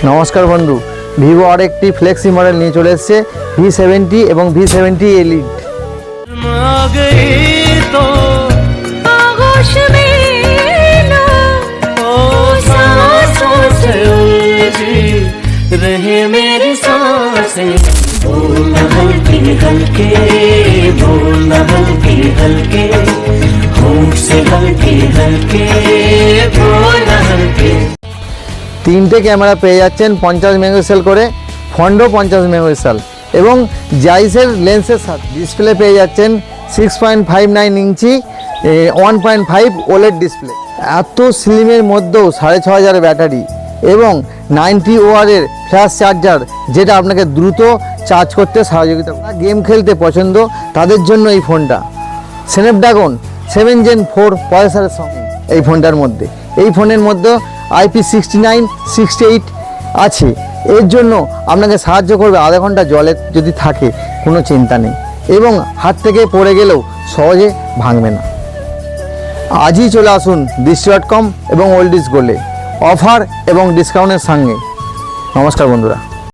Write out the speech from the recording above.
নমস্কার বন্ধু, ভিভো আর একটি ফ্লেক্সি মডেল নিয়ে চলে এসেছে V70 এবং V70 এলিট। रहे मेरी सांसें बोलना हल्के हल्के बोलना हल्के हल्के होंठ से हल्के हल्के बोलना हल्के। তিনটে ক্যামেরা পেয়ে যাচ্ছেন 50 মেগাপিক্সেল করে, ফ্রন্টও 50 মেগাপিক্সেল এবং জাইসের লেন্সের সাথে ডিসপ্লে পেয়ে যাচ্ছেন 6.59 ইঞ্চি 1.5 ওলেড ডিসপ্লে। এত স্লিমের মধ্যেও 6500 ব্যাটারি এবং 90 ওয়াটের ফ্ল্যাশ চার্জার, যেটা আপনাকে দ্রুত চার্জ করতে সহযোগিতা করে। গেম খেলতে পছন্দ তাদের জন্য এই ফোনটা। স্ন্যাপড্রাগন 7 Gen 4 প্রসেসরের সঙ্গে এই ফোনটার মধ্যে, এই ফোনের মধ্যে IP69 68 আছে। এর জন্য আপনাকে সাহায্য করবে আধা ঘন্টা জলে যদি থাকে কোনো চিন্তা নেই, এবং হাত থেকে পড়ে গেলেও সহজে ভাঙবে না। আজই চলে আসুন দৃষ্টি.com এবং ওল্ড ইজ গোল্ডে অফার এবং ডিসকাউন্টের সঙ্গে। নমস্কার বন্ধুরা।